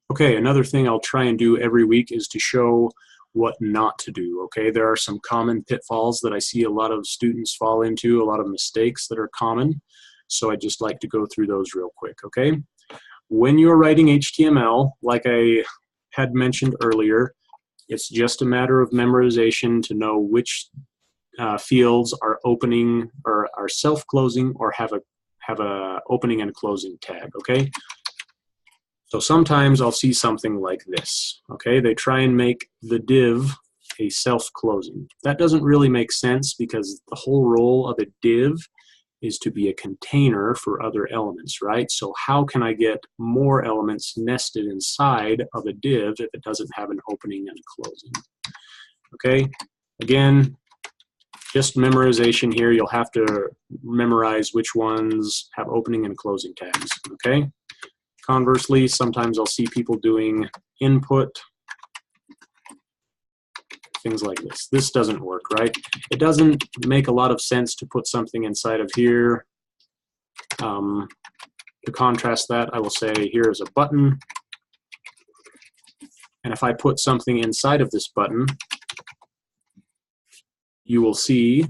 Okay, another thing I'll try and do every week is to show what not to do, okay? There are some common pitfalls that I see a lot of students fall into, a lot of mistakes that are common, so I'd just like to go through those real quick, okay? When you're writing HTML, like I had mentioned earlier, it's just a matter of memorization to know which fields are opening or are self-closing or have a opening and closing tag, okay? So sometimes I'll see something like this, okay? They try and make the div a self-closing. That doesn't really make sense because the whole role of a div is to be a container for other elements, right? So how can I get more elements nested inside of a div if it doesn't have an opening and a closing? Okay, again, just memorization here. You'll have to memorize which ones have opening and closing tags, okay? Conversely, sometimes I'll see people doing input, things like this. This doesn't work, right? It doesn't make a lot of sense to put something inside of here. To contrast that, I will say here is a button. And if I put something inside of this button, you will see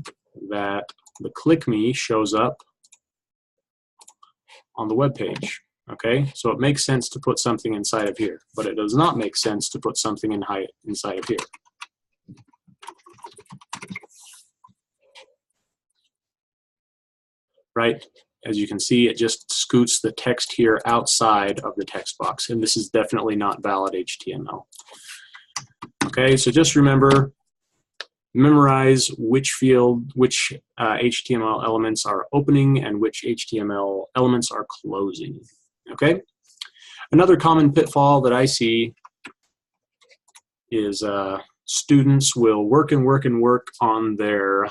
that the click me shows up on the web page. Okay, so it makes sense to put something inside of here, but it does not make sense to put something inside of here. Right? As you can see, it just scoots the text here outside of the text box, and this is definitely not valid HTML. Okay, so just remember, memorize which HTML elements are opening and which HTML elements are closing. Okay? Another common pitfall that I see is students will work and work and work on their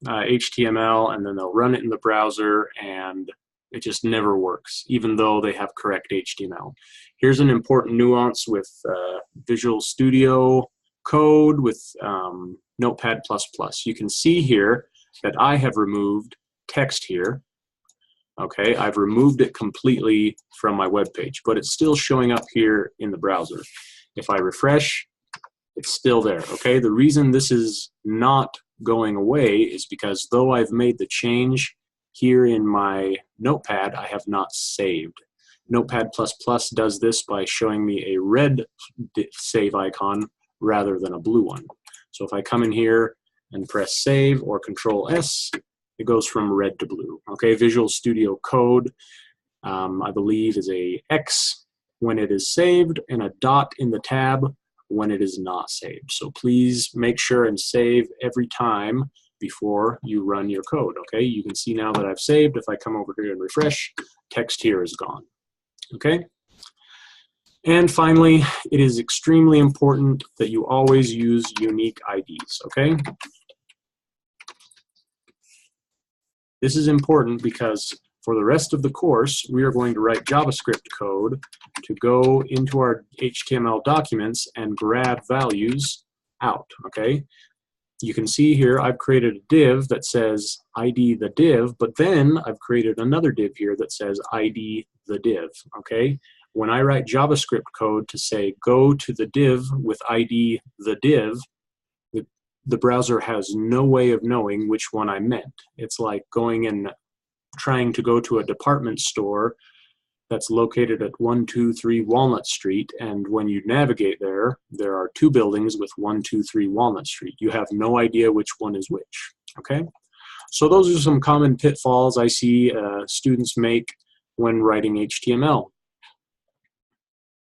HTML, and then they'll run it in the browser and it just never works, even though they have correct HTML. Here's an important nuance with Visual Studio Code with Notepad++. You can see here that I have removed text here. Okay, I've removed it completely from my web page, but it's still showing up here in the browser. If I refresh, it's still there. Okay, the reason this is not going away is because though I've made the change here in my Notepad, I have not saved. Notepad++ does this by showing me a red save icon rather than a blue one. So if I come in here and press save or Control S, it goes from red to blue. Okay, Visual Studio Code, I believe, is a X when it is saved and a dot in the tab when it is not saved. So please make sure and save every time before you run your code. Okay, you can see now that I've saved. If I come over here and refresh, text here is gone. Okay, and finally, it is extremely important that you always use unique IDs. Okay. This is important because for the rest of the course, we are going to write JavaScript code to go into our HTML documents and grab values out, okay? You can see here I've created a div that says ID the div, but then I've created another div here that says ID the div, okay? When I write JavaScript code to say go to the div with ID the div, the browser has no way of knowing which one I meant. It's like going and trying to go to a department store that's located at 123 Walnut Street, and when you navigate there, there are two buildings with 123 Walnut Street. You have no idea which one is which, okay? So those are some common pitfalls I see students make when writing HTML.